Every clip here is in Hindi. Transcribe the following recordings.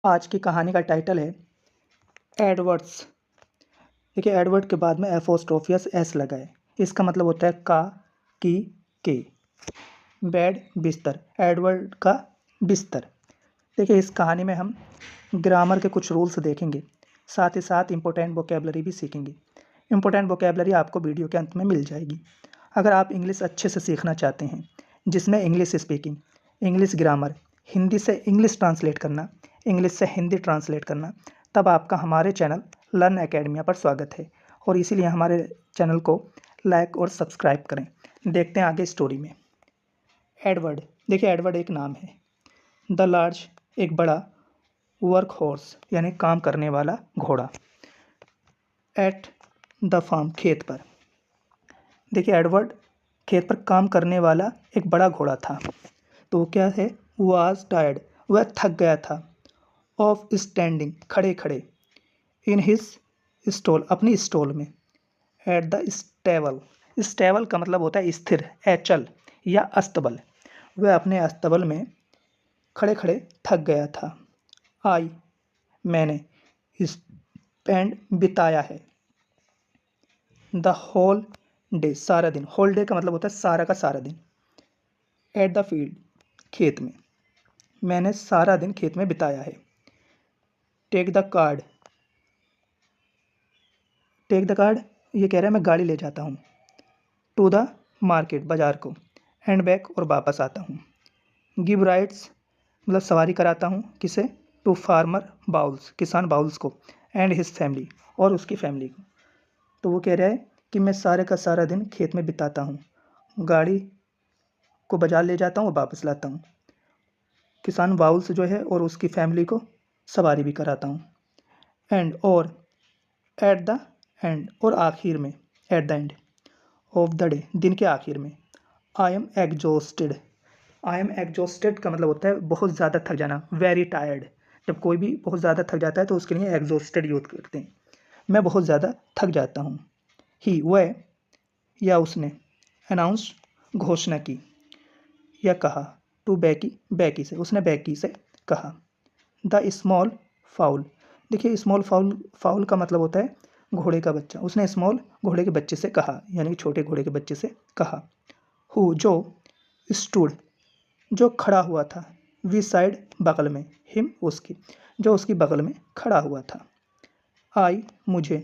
आज की कहानी का टाइटल है एडवर्ड्स। देखिए, एडवर्ड के बाद में एपोस्ट्रोफियस एस लगा है। इसका मतलब होता है का, की, के। बेड, बिस्तर, एडवर्ड का बिस्तर। देखिए, इस कहानी में हम ग्रामर के कुछ रूल्स देखेंगे, साथ ही साथ इम्पोर्टेंट वोकेबलरी भी सीखेंगे। इम्पोर्टेंट वोकेबलरी आपको वीडियो के अंत में मिल जाएगी। अगर आप इंग्लिश अच्छे से सीखना चाहते हैं, जिसमें English speaking, English grammar, Hindi से इंग्लिश ट्रांसलेट करना, इंग्लिश से हिंदी ट्रांसलेट करना, तब आपका हमारे चैनल लर्न एकेडमिया पर स्वागत है और इसीलिए हमारे चैनल को लाइक और सब्सक्राइब करें। देखते हैं आगे स्टोरी में। एडवर्ड, देखिए एडवर्ड एक नाम है। द लार्ज, एक बड़ा, वर्क हॉर्स यानी काम करने वाला घोड़ा। एट द फार्म, खेत पर। देखिए, एडवर्ड खेत पर काम करने वाला एक बड़ा घोड़ा था। तो वो क्या है, वाज टायर्ड, वह थक गया था। ऑफ स्टैंडिंग, खड़े खड़े। इन हिज स्टॉल, अपनी स्टॉल में। एट द स्टेबल, स्टेबल का मतलब होता है स्थिर, अचल या अस्तबल। वह अपने अस्तबल में खड़े खड़े थक गया था। आई, मैंने, स्पेंड, बिताया है। द होल डे, सारा दिन। होल डे का मतलब होता है सारा का सारा दिन। एट द फील्ड, खेत में। मैंने सारा दिन खेत में बिताया है। Take the card, take the card ये कह रहा है मैं गाड़ी ले जाता हूँ। टू द मार्केट, बाजार को। एंड बैक, और वापस आता हूँ। गिव राइड्स, मतलब सवारी कराता हूँ। किसे? टू फार्मर बाउल्स, किसान बाउल्स को। एंड हिज फैमिली, और उसकी फैमिली को। तो वो कह रहा है कि मैं सारे का सारा दिन खेत में बिताता हूँ, गाड़ी को बाजार ले जाता हूँ और वापस लाता हूँ। किसान बाउल्स जो है और उसकी फैमिली को सवारी भी कराता हूँ। एंड, और, एट द एंड, और आखिर में, at the end of the day, दिन के आखिर में। I am exhausted, I am exhausted का मतलब होता है बहुत ज़्यादा थक जाना, वेरी टायर्ड। जब कोई भी बहुत ज़्यादा थक जाता है तो उसके लिए एग्जॉस्टेड यूज करते हैं। मैं बहुत ज़्यादा थक जाता हूँ। ही, वह या उसने, अनाउंस, घोषणा की या कहा। टू बैकी, बैकी से, उसने बैकी से कहा। द स्मॉल फाउल, देखिए स्मॉल फाउल, फाउल का मतलब होता है घोड़े का बच्चा। उसने स्मॉल, घोड़े के बच्चे से कहा, यानी कि छोटे घोड़े के बच्चे से कहा। हु, जो, स्टूड, जो खड़ा हुआ था। वी साइड, बगल में। हिम, उसकी, जो उसकी बगल में खड़ा हुआ था। आई, मुझे।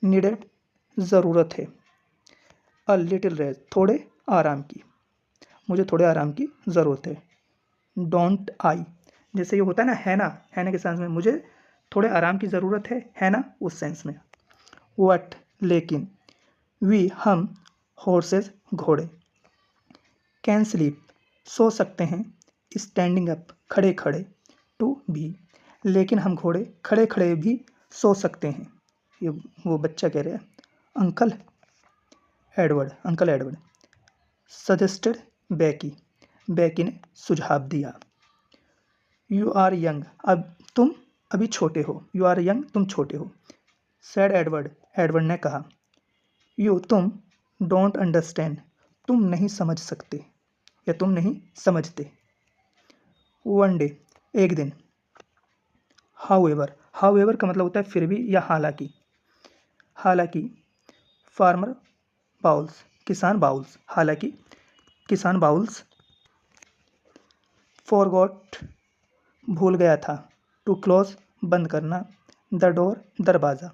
नीडेड, ज़रूरत है। अ लिटिल रेस्ट, थोड़े आराम की, मुझे थोड़े आराम की ज़रूरत है। डोंट आई, जैसे ये होता है ना, है ना के सेंस में, मुझे थोड़े आराम की ज़रूरत है ना, उस सेंस में। वट, लेकिन। वी, हम, हॉर्सेस, घोड़े। कैन स्लीप, सो सकते हैं। स्टैंडिंग अप, खड़े खड़े। टू, भी, लेकिन हम घोड़े खड़े खड़े भी सो सकते हैं। ये वो बच्चा कह रहा है। Uncle Edward, uncle Edward. Suggested बैकी, बैकी ने सुझाव दिया। यू आर यंग, अब तुम अभी छोटे हो। यू आर यंग, तुम छोटे हो। सैड एडवर्ड, एडवर्ड ने कहा। यू, तुम, डोंट अंडरस्टैंड, तुम नहीं समझ सकते या तुम नहीं समझते। वन डे, एक दिन। हाउएवर, हाउएवर का मतलब होता है फिर भी या हालांकि। हालांकि, फार्मर बाउल्स, किसान बाउल्स, हालांकि किसान बाउल्स। फॉरगॉट, भूल गया था। टू क्लोज, बंद करना। द डोर, दरवाज़ा।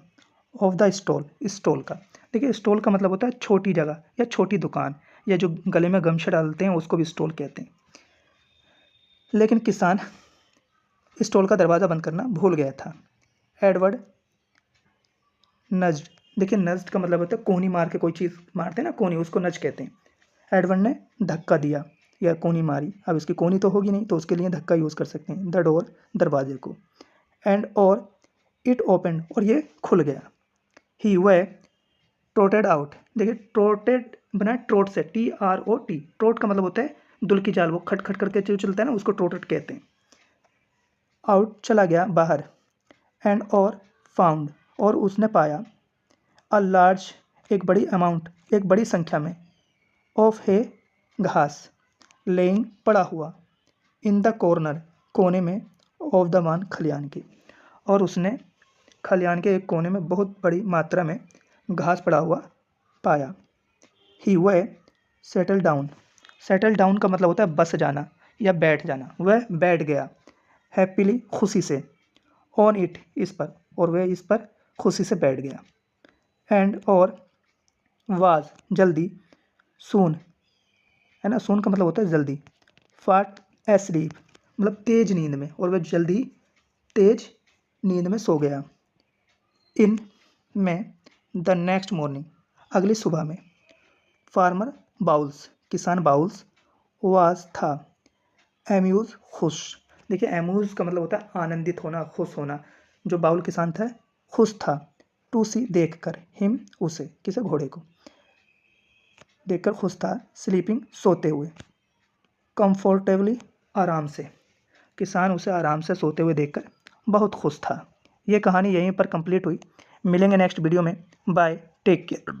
ऑफ द स्टॉल, स्टॉल का। देखिए, स्टॉल का मतलब होता है छोटी जगह या छोटी दुकान, या जो गले में गमछा डालते हैं उसको भी स्टॉल कहते हैं। लेकिन किसान स्टॉल का दरवाज़ा बंद करना भूल गया था। एडवर्ड नज्ड, देखिए नज्ड का मतलब होता है कोनी मार के कोई चीज़ मारते हैं ना, कोनी, उसको नज कहते हैं। एडवर्ड ने धक्का दिया या कोनी मारी। अब इसकी कोनी तो होगी नहीं, तो उसके लिए धक्का यूज़ कर सकते हैं। द डोर, दरवाजे को। एंड, और, इट ओपन, और ये खुल गया। ही, वह, ट्रोटेड आउट, देखिए ट्रोटेड बना ट्रोट से, TROT। ट्रोट का मतलब होता है दुल की चाल, वो खट खट करके जो चलता है ना, उसको ट्रोटेड कहते हैं। आउट, चला गया बाहर। एंड, और, फाउंड, और उसने पाया। अ लार्ज, एक बड़ी अमाउंट, एक बड़ी संख्या में। ऑफ है, घास। लेइंग, पड़ा हुआ। इन द कॉर्नर, कोने में। ऑफ द वन खलियान की, और उसने खलियान के एक कोने में बहुत बड़ी मात्रा में घास पड़ा हुआ पाया। ही वह सेटल डाउन, सेटल डाउन का मतलब होता है बस जाना या बैठ जाना। वह बैठ गया हैप्पीली खुशी से, ऑन इट इस पर, और वह इस पर खुशी से बैठ गया। एंड और वाज जल्दी, सून है ना, सून का मतलब होता है जल्दी, फाट एस्लीप मतलब तेज नींद में, और वह जल्दी तेज नींद में सो गया। इन में द नेक्स्ट मॉर्निंग अगली सुबह में, फार्मर बाउल्स किसान बाउल्स वाज था एम्यूज खुश। देखिए एम्यूज का मतलब होता है आनंदित होना, खुश होना। जो बाउल किसान था खुश था, टू सी देखकर, हिम उसे, किसे, घोड़े को देखकर खुश था, स्लीपिंग सोते हुए, कंफर्टेबली आराम से, किसान उसे आराम से सोते हुए देखकर बहुत खुश था। ये कहानी यहीं पर कंप्लीट हुई। मिलेंगे नेक्स्ट वीडियो में। Bye, take care.